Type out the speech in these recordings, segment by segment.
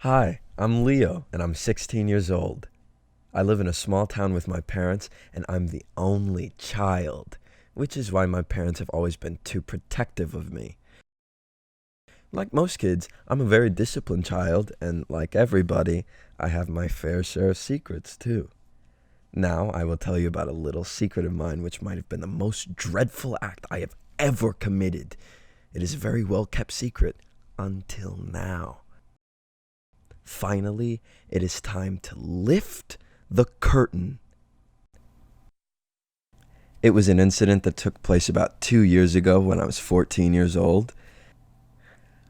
Hi, I'm Leo, and I'm 16 years old. I live in a small town with my parents, and I'm the only child, which is why my parents have always been too protective of me. Like most kids, I'm a very disciplined child, and like everybody, I have my fair share of secrets too. Now, I will tell you about a little secret of mine which might have been the most dreadful act I have ever committed. It is a very well kept secret until now. Finally, it is time to lift the curtain. It was an incident that took place about 2 years ago when I was 14 years old.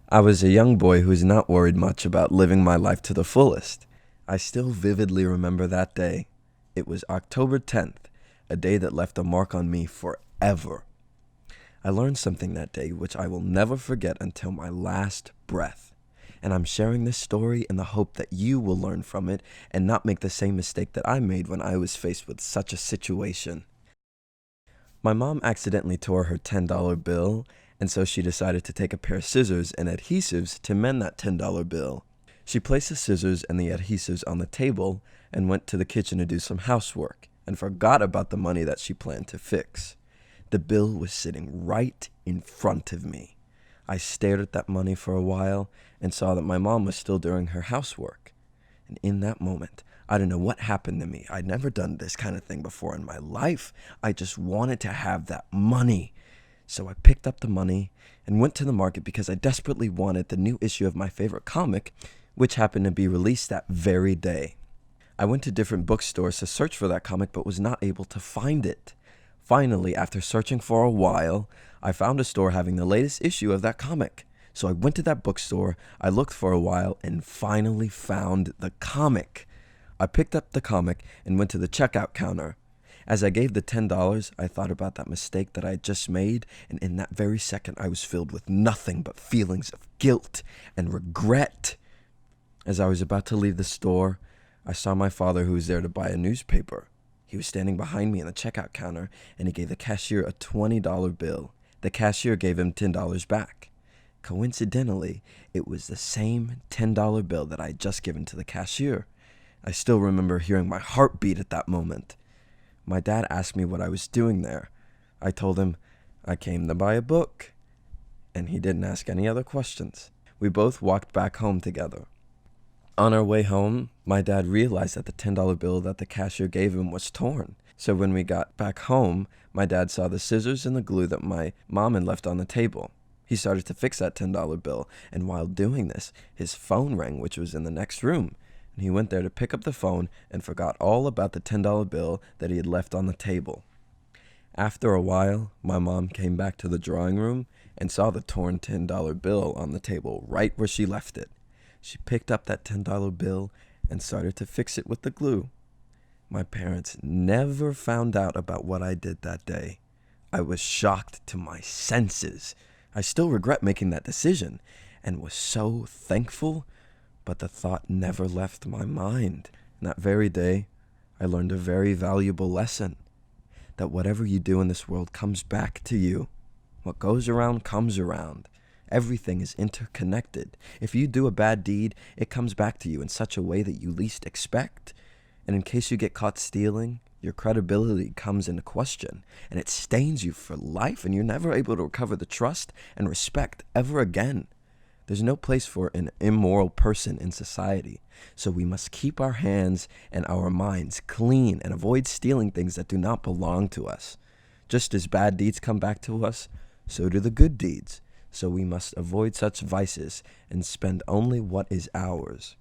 I was a young boy who was not worried much about living my life to the fullest. I still vividly remember that day. It was October 10th, a day that left a mark on me forever. I learned something that day which I will never forget until my last breath. And I'm sharing this story in the hope that you will learn from it and not make the same mistake that I made when I was faced with such a situation. My mom accidentally tore her $10 bill, and so she decided to take a pair of scissors and adhesives to mend that $10 bill. She placed the scissors and the adhesives on the table and went to the kitchen to do some housework and forgot about the money that she planned to fix. The bill was sitting right in front of me. I stared at that money for a while and saw that my mom was still doing her housework. And in that moment, I don't know what happened to me. I'd never done this kind of thing before in my life. I just wanted to have that money. So I picked up the money and went to the market because I desperately wanted the new issue of my favorite comic, which happened to be released that very day. I went to different bookstores to search for that comic but was not able to find it. Finally, after searching for a while, I found a store having the latest issue of that comic. So I went to that bookstore, I looked for a while, and finally found the comic. I picked up the comic and went to the checkout counter. As I gave the $10, I thought about that mistake that I had just made, and in that very second, I was filled with nothing but feelings of guilt and regret. As I was about to leave the store, I saw my father, who was there to buy a newspaper. He was standing behind me in the checkout counter, and he gave the cashier a $20 bill. The cashier gave him $10 back. Coincidentally, it was the same $10 bill that I had just given to the cashier. I still remember hearing my heart beat at that moment. My dad asked me what I was doing there. I told him I came to buy a book, and he didn't ask any other questions. We both walked back home together. On our way home, my dad realized that the $10 bill that the cashier gave him was torn. So when we got back home, my dad saw the scissors and the glue that my mom had left on the table. He started to fix that $10 bill, and while doing this, his phone rang, which was in the next room. And he went there to pick up the phone and forgot all about the $10 bill that he had left on the table. After a while, my mom came back to the drawing room and saw the torn $10 bill on the table right where she left it. She picked up that $10 bill and started to fix it with the glue. My parents never found out about what I did that day. I was shocked to my senses. I still regret making that decision and was so thankful, but the thought never left my mind. And that very day, I learned a very valuable lesson, that whatever you do in this world comes back to you. What goes around comes around. Everything is interconnected. If you do a bad deed, it comes back to you in such a way that you least expect. And in case you get caught stealing, your credibility comes into question, and it stains you for life, and you're never able to recover the trust and respect ever again. There's no place for an immoral person in society, so we must keep our hands and our minds clean and avoid stealing things that do not belong to us. Just as bad deeds come back to us, so do the good deeds. So we must avoid such vices and spend only what is ours.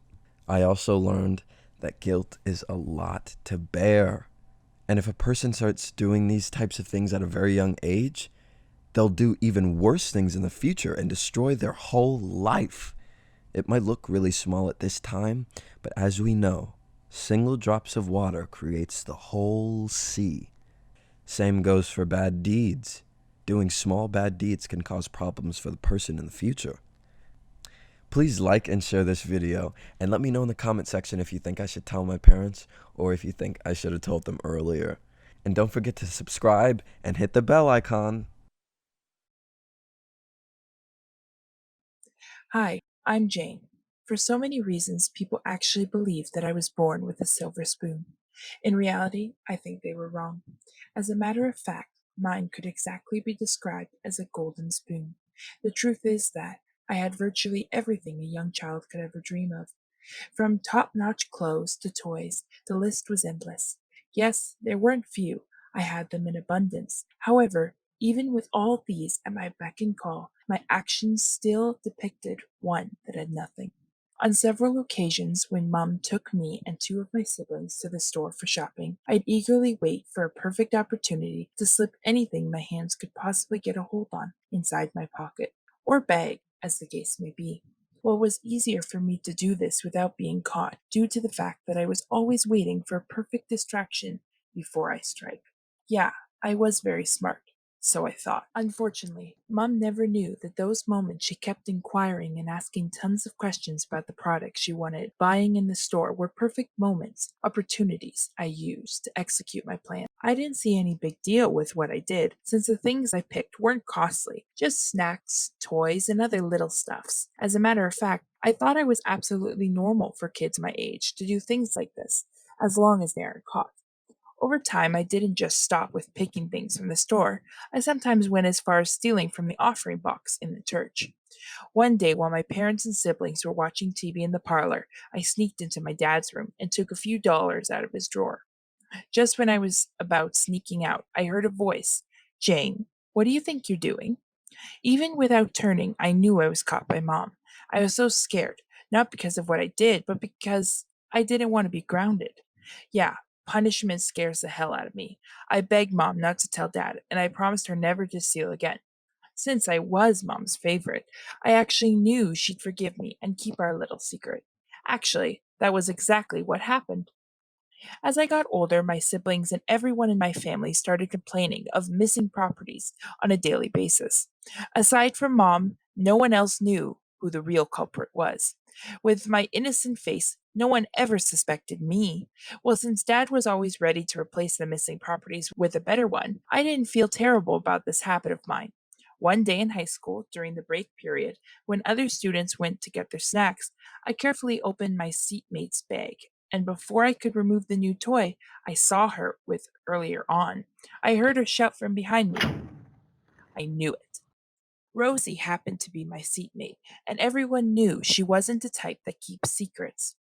I also learned that guilt is a lot to bear. And if a person starts doing these types of things at a very young age, they'll do even worse things in the future and destroy their whole life. It might look really small at this time, but as we know, single drops of water creates the whole sea. Same goes for bad deeds. Doing small bad deeds can cause problems for the person in the future. Please like and share this video, and let me know in the comment section if you think I should tell my parents or if you think I should have told them earlier. And don't forget to subscribe and hit the bell icon. Hi, I'm Jane. For so many reasons, people actually believe that I was born with a silver spoon. In reality, I think they were wrong. As a matter of fact, mine could exactly be described as a golden spoon. The truth is that I had virtually everything a young child could ever dream of. From top notch clothes to toys, the list was endless. Yes, there weren't few. I had them in abundance. However, even with all these at my beck and call, my actions still depicted one that had nothing. On several occasions, when Mom took me and two of my siblings to the store for shopping, I'd eagerly wait for a perfect opportunity to slip anything my hands could possibly get a hold on inside my pocket, or bag, as the case may be. Well, it was easier for me to do this without being caught, due to the fact that I was always waiting for a perfect distraction before I strike. Yeah, I was very smart. So I thought. Unfortunately, Mom never knew that those moments she kept inquiring and asking tons of questions about the products she wanted buying in the store were perfect moments, opportunities I used to execute my plan. I didn't see any big deal with what I did, since the things I picked weren't costly, just snacks, toys, and other little stuffs. As a matter of fact, I thought I was absolutely normal for kids my age to do things like this, as long as they aren't caught. Over time, I didn't just stop with picking things from the store. I sometimes went as far as stealing from the offering box in the church. One day, while my parents and siblings were watching TV in the parlor, I sneaked into my dad's room and took a few dollars out of his drawer. Just when I was about sneaking out, I heard a voice. Jane, what do you think you're doing? Even without turning, I knew I was caught by Mom. I was so scared, not because of what I did, but because I didn't want to be grounded. Yeah, punishment scares the hell out of me. I begged Mom not to tell Dad, and I promised her never to steal again. Since I was Mom's favorite, I actually knew she'd forgive me and keep our little secret. Actually, that was exactly what happened. As I got older, my siblings and everyone in my family started complaining of missing properties on a daily basis. Aside from Mom, no one else knew who the real culprit was. With my innocent face, no one ever suspected me. Well, since Dad was always ready to replace the missing properties with a better one, I didn't feel terrible about this habit of mine. One day in high school, during the break period, when other students went to get their snacks, I carefully opened my seatmate's bag, and before I could remove the new toy I saw her with earlier on, I heard her shout from behind me. I knew it. Rosie happened to be my seatmate, and everyone knew she wasn't the type that keeps secrets.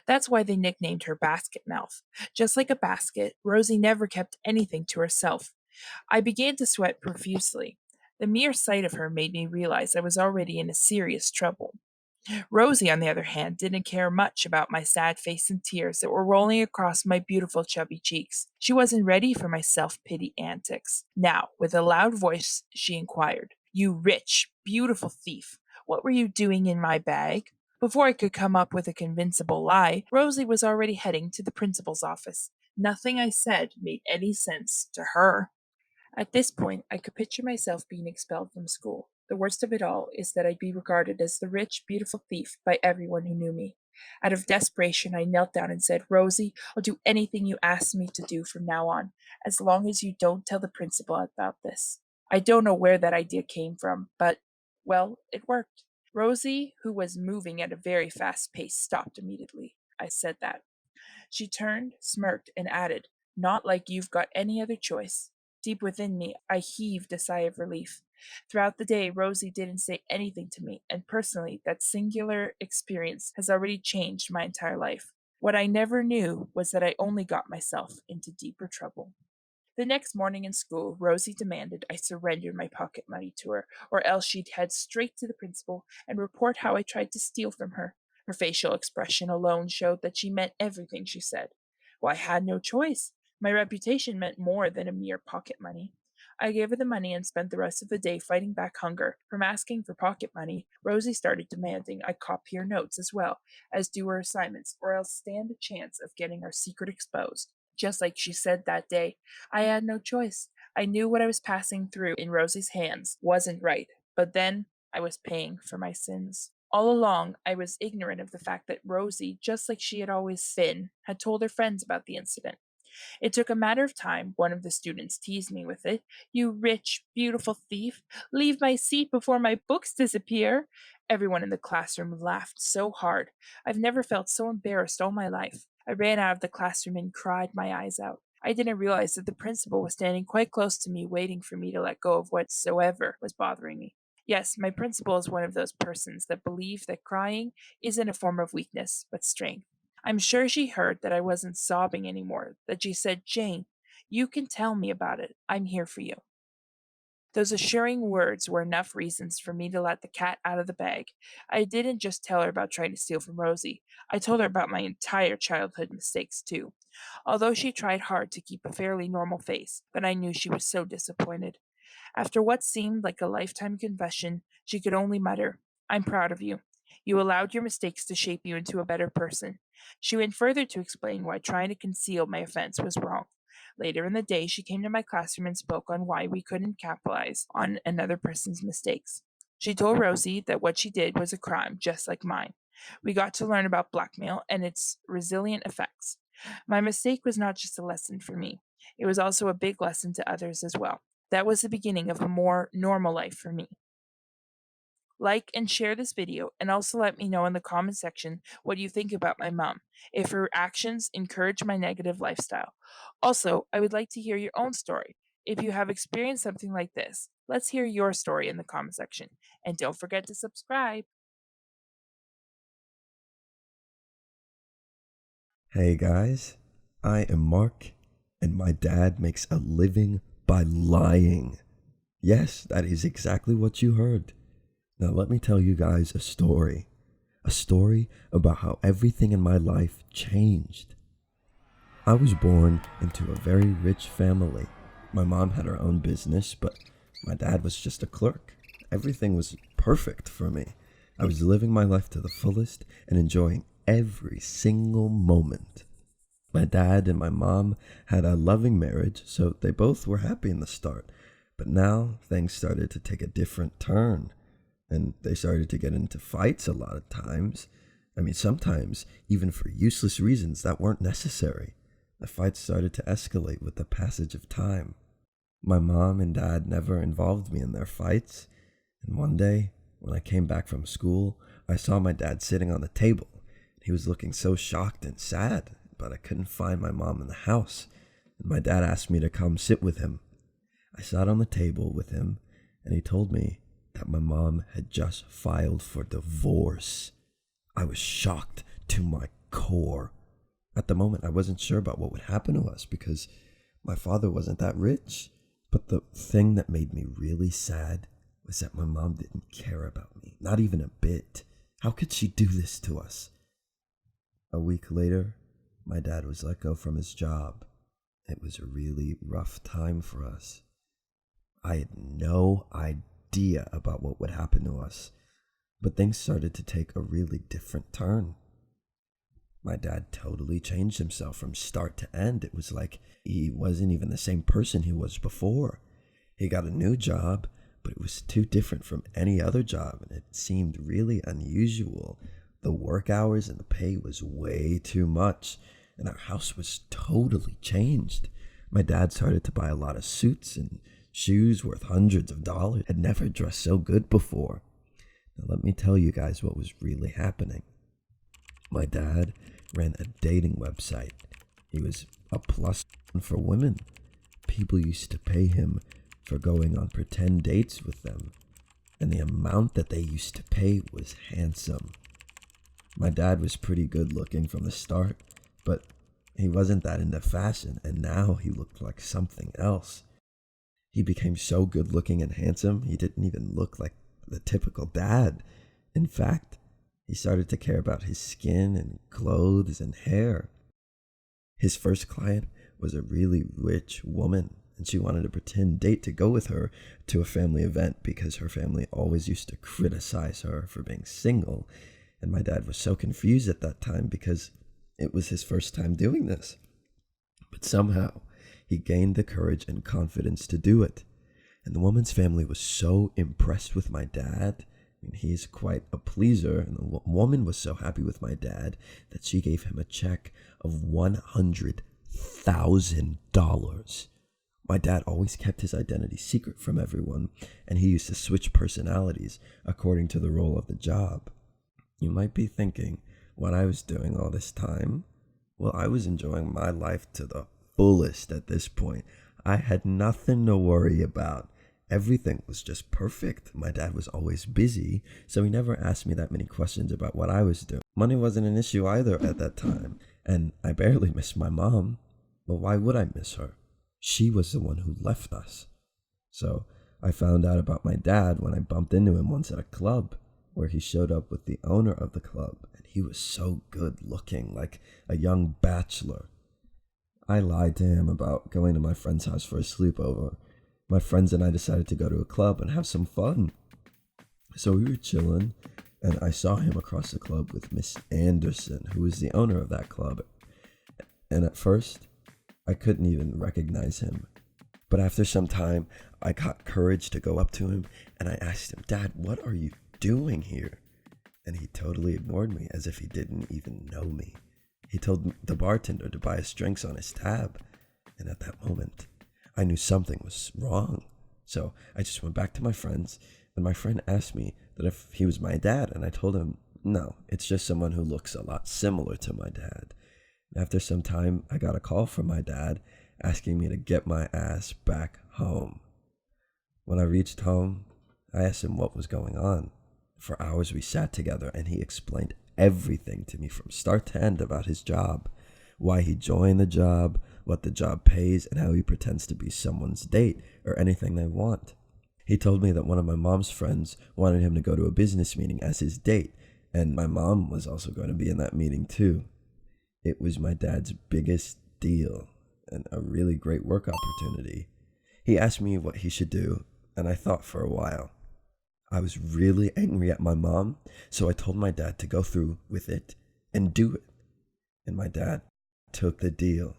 That's why they nicknamed her Basket Mouth. Just like a basket, Rosie never kept anything to herself. I began to sweat profusely. The mere sight of her made me realize I was already in a serious trouble. Rosie, on the other hand, didn't care much about my sad face and tears that were rolling across my beautiful chubby cheeks. She wasn't ready for my self pity antics. Now, with a loud voice, she inquired, You rich, beautiful thief, what were you doing in my bag? Before I could come up with a convincible lie, Rosie was already heading to the principal's office. Nothing I said made any sense to her. At this point, I could picture myself being expelled from school. The worst of it all is that I'd be regarded as the rich, beautiful thief by everyone who knew me. Out of desperation, I knelt down and said, Rosie, I'll do anything you ask me to do from now on, as long as you don't tell the principal about this. I don't know where that idea came from, but, well, it worked. Rosie, who was moving at a very fast pace, stopped immediately. I said that. She turned, smirked, and added, Not like you've got any other choice. Deep within me, I heaved a sigh of relief. Throughout the day, Rosie didn't say anything to me, and personally, that singular experience has already changed my entire life. What I never knew was that I only got myself into deeper trouble. The next morning in school, Rosie demanded I surrender my pocket money to her, or else she'd head straight to the principal and report how I tried to steal from her. Her facial expression alone showed that she meant everything she said. Well, I had no choice. My reputation meant more than a mere pocket money. I gave her the money and spent the rest of the day fighting back hunger. From asking for pocket money, Rosie started demanding I copy her notes as well as do her assignments, or else stand a chance of getting our secret exposed. Just like she said that day, I had no choice. I knew what I was passing through in Rosie's hands wasn't right, but then I was paying for my sins. All along, I was ignorant of the fact that Rosie, just like she had always been, had told her friends about the incident. It took a matter of time. One of the students teased me with it. You rich, beautiful thief, leave my seat before my books disappear. Everyone in the classroom laughed so hard. I've never felt so embarrassed all my life. I ran out of the classroom and cried my eyes out. I didn't realize that the principal was standing quite close to me, waiting for me to let go of whatsoever was bothering me. Yes, my principal is one of those persons that believe that crying isn't a form of weakness, but strength. I'm sure she heard that I wasn't sobbing anymore, that she said, "Jane, you can tell me about it. I'm here for you." Those assuring words were enough reasons for me to let the cat out of the bag. I didn't just tell her about trying to steal from Rosie. I told her about my entire childhood mistakes, too. Although she tried hard to keep a fairly normal face, but I knew she was so disappointed. After what seemed like a lifetime confession, she could only mutter, "I'm proud of you. You allowed your mistakes to shape you into a better person." She went further to explain why trying to conceal my offense was wrong. Later in the day, she came to my classroom and spoke on why we couldn't capitalize on another person's mistakes. She told Rosie that what she did was a crime just like mine. We got to learn about blackmail and its resilient effects. My mistake was not just a lesson for me, it was also a big lesson to others as well. That was the beginning of a more normal life for me. Like and share this video, and also let me know in the comment section what you think about my mom, if her actions encourage my negative lifestyle. Also, I would like to hear your own story. If you have experienced something like this, let's hear your story in the comment section. And don't forget to subscribe. Hey guys, I am Mark, and my dad makes a living by lying. Yes, that is exactly what you heard. Now let me tell you guys a story. A story about how everything in my life changed. I was born into a very rich family. My mom had her own business, but my dad was just a clerk. Everything was perfect for me. I was living my life to the fullest and enjoying every single moment. My dad and my mom had a loving marriage, so they both were happy in the start. But now things started to take a different turn, and they started to get into fights a lot of times. I mean, sometimes even for useless reasons that weren't necessary. The fights started to escalate with the passage of time. My mom and dad never involved me in their fights, and one day, when I came back from school, I saw my dad sitting on the table. He was looking so shocked and sad, but I couldn't find my mom in the house, and my dad asked me to come sit with him. I sat on the table with him, and he told me that my mom had just filed for divorce. I was shocked to my core. At the moment, I wasn't sure about what would happen to us because my father wasn't that rich. But the thing that made me really sad was that my mom didn't care about me, not even a bit. How could she do this to us? A week later, my dad was let go from his job. It was a really rough time for us. I had no idea about what would happen to us, but things started to take a really different turn. My dad totally changed himself from start to end. It was like he wasn't even the same person he was before. He got a new job, but it was too different from any other job, and it seemed really unusual. The work hours and the pay was way too much, and our house was totally changed. My dad started to buy a lot of suits and shoes worth hundreds of dollars. I'd never dressed so good before. Now let me tell you guys what was really happening. My dad ran a dating website. He was a plus for women. People used to pay him for going on pretend dates with them, and the amount that they used to pay was handsome. My dad was pretty good looking from the start, but he wasn't that into fashion, and now he looked like something else. He became so good looking and handsome, he didn't even look like the typical dad. In fact, he started to care about his skin and clothes and hair. His first client was a really rich woman, and she wanted a pretend date to go with her to a family event because her family always used to criticize her for being single. And my dad was so confused at that time because it was his first time doing this. But somehow, he gained the courage and confidence to do it. And the woman's family was so impressed with my dad. I mean, he's quite a pleaser, and the woman was so happy with my dad that she gave him a check of $100,000. My dad always kept his identity secret from everyone, and he used to switch personalities according to the role of the job. You might be thinking what I was doing all this time. Well, I was enjoying my life to the fullest at this point. I had nothing to worry about. Everything was just perfect. My dad was always busy, so he never asked me that many questions about what I was doing. Money wasn't an issue either at that time, and I barely missed my mom. But why would I miss her? She was the one who left us. So I found out about my dad when I bumped into him once at a club, where he showed up with the owner of the club, and he was so good looking, like a young bachelor. I lied to him about going to my friend's house for a sleepover. My friends and I decided to go to a club and have some fun. So we were chilling, and I saw him across the club with Miss Anderson, who was the owner of that club. And at first, I couldn't even recognize him. But after some time, I got courage to go up to him, and I asked him, "Dad, what are you doing here?" And he totally ignored me as if he didn't even know me. He told the bartender to buy us drinks on his tab, and at that moment, I knew something was wrong. So I just went back to my friends, and my friend asked me that if he was my dad, and I told him, no, it's just someone who looks a lot similar to my dad. After some time, I got a call from my dad asking me to get my ass back home. When I reached home, I asked him what was going on. For hours we sat together, and he explained everything to me from start to end about his job, why he joined the job, what the job pays, and how he pretends to be someone's date or anything they want. He told me that one of my mom's friends wanted him to go to a business meeting as his date, and my mom was also going to be in that meeting too. It was my dad's biggest deal and a really great work opportunity. He asked me what he should do, and I thought for a while. I was really angry at my mom, so I told my dad to go through with it and do it. And my dad took the deal.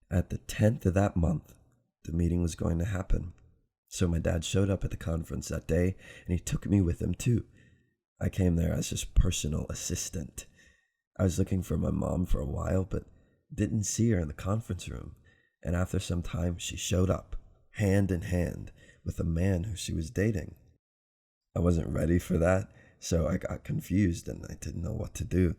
At the 10th of that month, the meeting was going to happen. So my dad showed up at the conference that day, and he took me with him too. I came there as his personal assistant. I was looking for my mom for a while, but didn't see her in the conference room. And after some time, she showed up, hand in hand, with a man who she was dating. I wasn't ready for that, so I got confused and I didn't know what to do.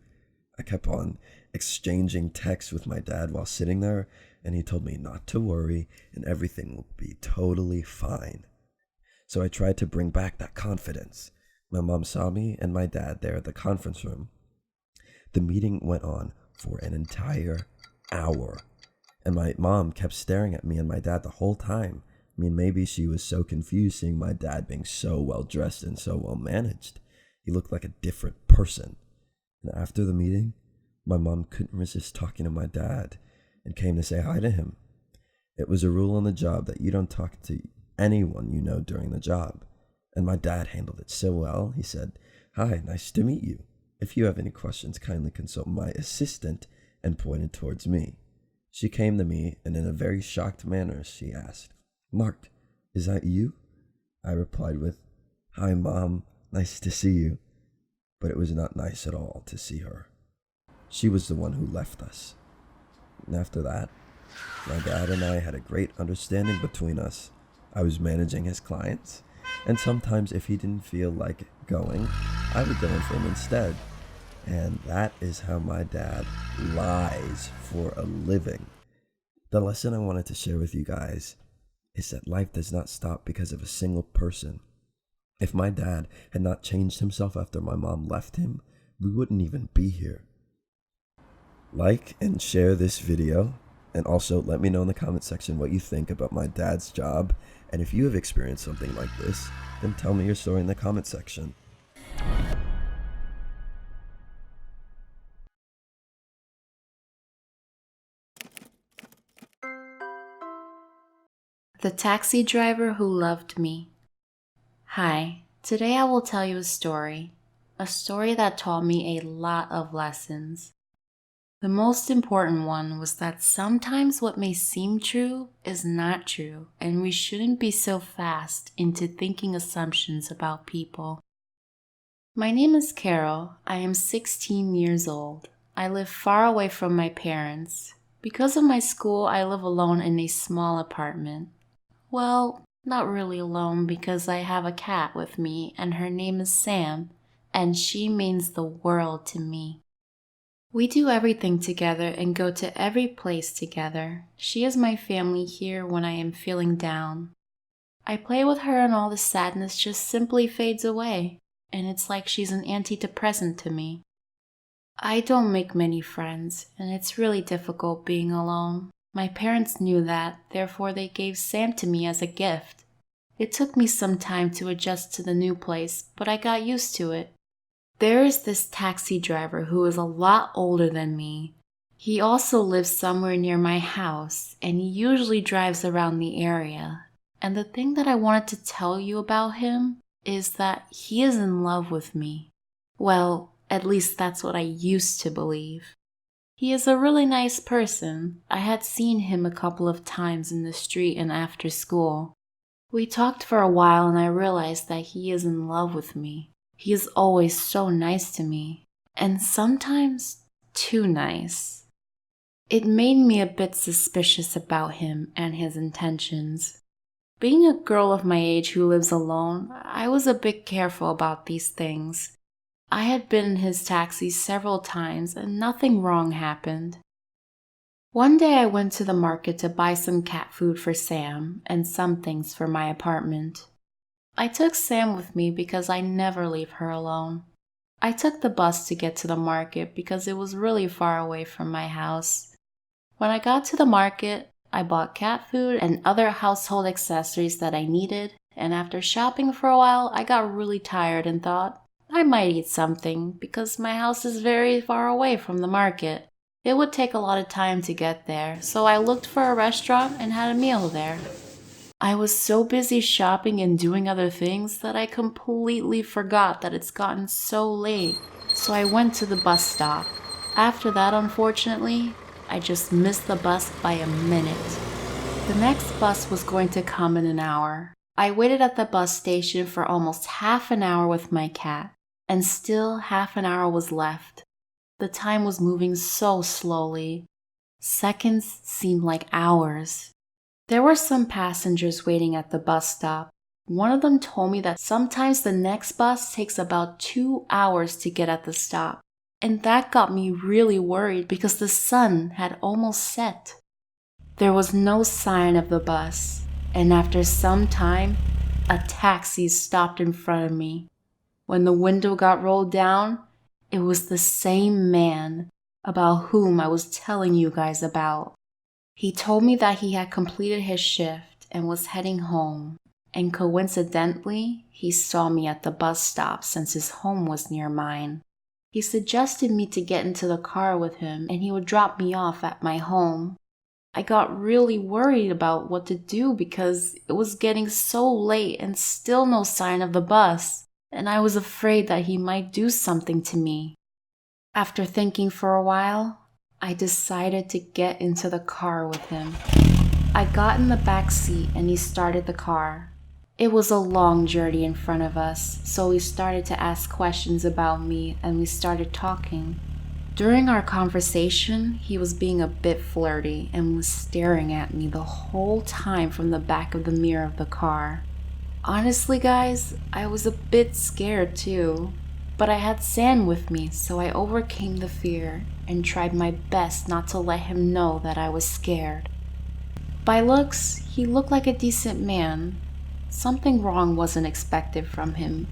I kept on exchanging texts with my dad while sitting there, and he told me not to worry and everything will be totally fine. So I tried to bring back that confidence. My mom saw me and my dad there at the conference room. The meeting went on for an entire hour, and my mom kept staring at me and my dad the whole time. I mean, maybe she was so confused seeing my dad being so well dressed and so well managed. He looked like a different person. And after the meeting, my mom couldn't resist talking to my dad and came to say hi to him. It was a rule on the job that you don't talk to anyone you know during the job. And my dad handled it so well. He said, "Hi, nice to meet you. If you have any questions, kindly consult my assistant," and pointed towards me. She came to me, and in a very shocked manner, she asked, "Mark, is that you?" I replied with, "Hi, Mom, nice to see you." But it was not nice at all to see her. She was the one who left us. And after that, my dad and I had a great understanding between us. I was managing his clients, and sometimes if he didn't feel like going, I would go in for him instead. And that is how my dad lies for a living. The lesson I wanted to share with you guys is that life does not stop because of a single person. If my dad had not changed himself after my mom left him, we wouldn't even be here. Like and share this video, and also let me know in the comment section what you think about my dad's job, and if you have experienced something like this, then tell me your story in the comment section. The taxi driver who loved me. Hi, today I will tell you a story that taught me a lot of lessons. The most important one was that sometimes what may seem true is not true, and we shouldn't be so fast into thinking assumptions about people. My name is Carol. I am 16 years old. I live far away from my parents. Because of my school, I live alone in a small apartment. Well, not really alone because I have a cat with me and her name is Sam, and she means the world to me. We do everything together and go to every place together. She is my family here when I am feeling down. I play with her and all the sadness just simply fades away, and it's like she's an antidepressant to me. I don't make many friends, and it's really difficult being alone. My parents knew that, therefore they gave Sam to me as a gift. It took me some time to adjust to the new place, but I got used to it. There is this taxi driver who is a lot older than me. He also lives somewhere near my house, and he usually drives around the area. And the thing that I wanted to tell you about him is that he is in love with me. Well, at least that's what I used to believe. He is a really nice person. I had seen him a couple of times in the street and after school. We talked for a while and I realized that he is in love with me. He is always so nice to me, and sometimes too nice. It made me a bit suspicious about him and his intentions. Being a girl of my age who lives alone, I was a bit careful about these things. I had been in his taxi several times and nothing wrong happened. One day I went to the market to buy some cat food for Sam and some things for my apartment. I took Sam with me because I never leave her alone. I took the bus to get to the market because it was really far away from my house. When I got to the market, I bought cat food and other household accessories that I needed, and after shopping for a while, I got really tired and thought, I might eat something because my house is very far away from the market. It would take a lot of time to get there, so I looked for a restaurant and had a meal there. I was so busy shopping and doing other things that I completely forgot that it's gotten so late, so I went to the bus stop. After that, unfortunately, I just missed the bus by a minute. The next bus was going to come in an hour. I waited at the bus station for almost half an hour with my cat, and still half an hour was left. The time was moving so slowly. Seconds seemed like hours. There were some passengers waiting at the bus stop. One of them told me that sometimes the next bus takes about 2 hours to get at the stop. And that got me really worried because the sun had almost set. There was no sign of the bus, and after some time, a taxi stopped in front of me. When the window got rolled down, it was the same man about whom I was telling you guys about. He told me that he had completed his shift and was heading home, and coincidentally, he saw me at the bus stop since his home was near mine. He suggested me to get into the car with him and he would drop me off at my home. I got really worried about what to do because it was getting so late and still no sign of the bus, and I was afraid that he might do something to me. After thinking for a while, I decided to get into the car with him. I got in the back seat and he started the car. It was a long journey in front of us, so we started to ask questions about me and we started talking. During our conversation, he was being a bit flirty and was staring at me the whole time from the back of the mirror of the car. Honestly, guys, I was a bit scared too. But I had Sam with me, so I overcame the fear and tried my best not to let him know that I was scared. By looks, he looked like a decent man. Something wrong wasn't expected from him,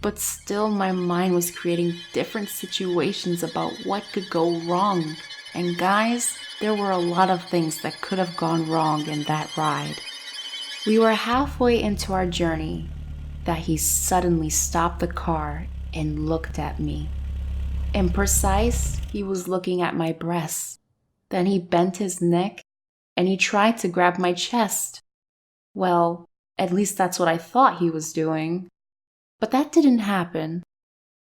but still my mind was creating different situations about what could go wrong. And guys, there were a lot of things that could have gone wrong in that ride. We were halfway into our journey that he suddenly stopped the car and looked at me. Imprecise, he was looking at my breasts. Then he bent his neck and he tried to grab my chest. Well, at least that's what I thought he was doing. But that didn't happen.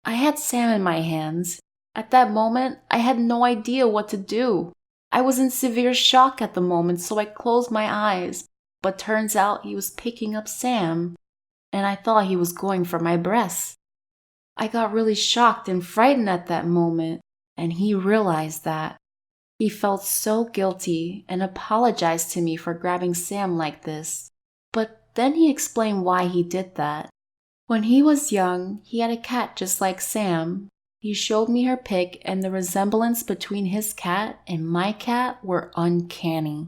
I had Sam in my hands. At that moment, I had no idea what to do. I was in severe shock at the moment, so I closed my eyes. But turns out he was picking up Sam, and I thought he was going for my breasts. I got really shocked and frightened at that moment, and he realized that. He felt so guilty and apologized to me for grabbing Sam like this. But then he explained why he did that. When he was young, he had a cat just like Sam. He showed me her pic, and the resemblance between his cat and my cat were uncanny.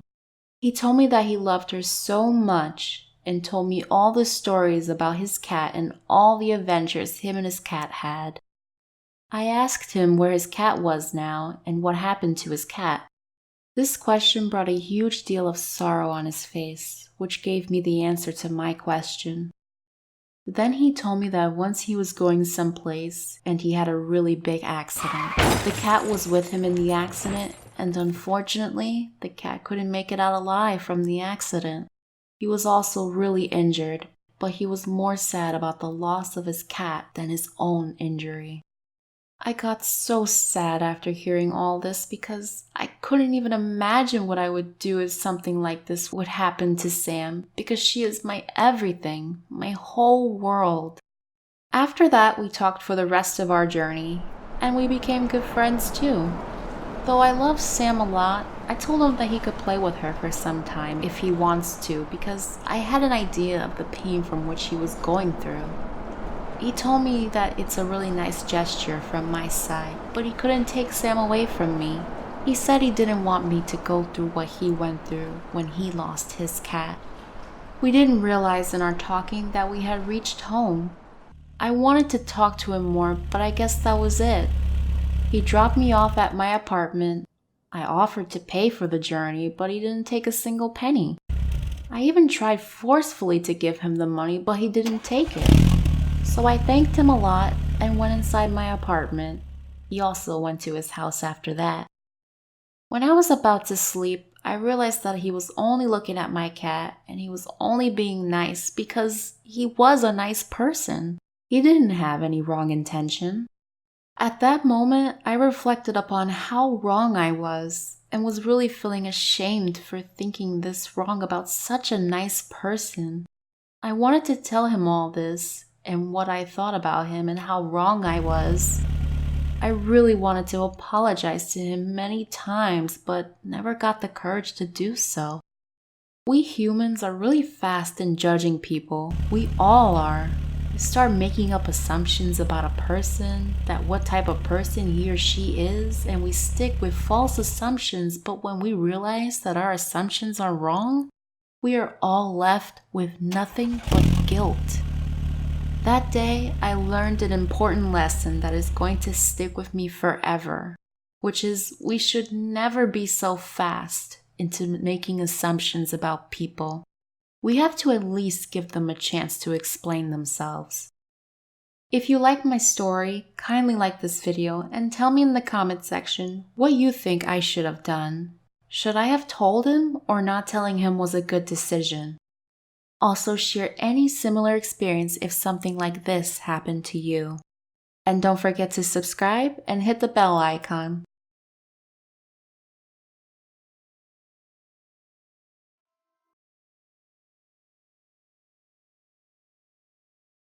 He told me that he loved her so much and told me all the stories about his cat and all the adventures him and his cat had. I asked him where his cat was now and what happened to his cat. This question brought a huge deal of sorrow on his face, which gave me the answer to my question. Then he told me that once he was going someplace and he had a really big accident. The cat was with him in the accident, and unfortunately, the cat couldn't make it out alive from the accident. He was also really injured, but he was more sad about the loss of his cat than his own injury. I got so sad after hearing all this because I couldn't even imagine what I would do if something like this would happen to Sam, because she is my everything, my whole world. After that, we talked for the rest of our journey, and we became good friends too. Though I love Sam a lot, I told him that he could play with her for some time if he wants to, because I had an idea of the pain from which he was going through. He told me that it's a really nice gesture from my side, but he couldn't take Sam away from me. He said he didn't want me to go through what he went through when he lost his cat. We didn't realize in our talking that we had reached home. I wanted to talk to him more, but I guess that was it. He dropped me off at my apartment. I offered to pay for the journey, but he didn't take a single penny. I even tried forcefully to give him the money, but he didn't take it. So I thanked him a lot and went inside my apartment. He also went to his house after that. When I was about to sleep, I realized that he was only looking at my cat and he was only being nice because he was a nice person. He didn't have any wrong intention. At that moment, I reflected upon how wrong I was and was really feeling ashamed for thinking this wrong about such a nice person. I wanted to tell him all this and what I thought about him and how wrong I was. I really wanted to apologize to him many times, but never got the courage to do so. We humans are really fast in judging people. We all are. We start making up assumptions about a person, that what type of person he or she is, and we stick with false assumptions, but when we realize that our assumptions are wrong, we are all left with nothing but guilt. That day, I learned an important lesson that is going to stick with me forever, which is we should never be so fast into making assumptions about people. We have to at least give them a chance to explain themselves. If you like my story, kindly like this video and tell me in the comment section what you think I should have done. Should I have told him, or not telling him was a good decision? Also, share any similar experience if something like this happened to you. And don't forget to subscribe and hit the bell icon.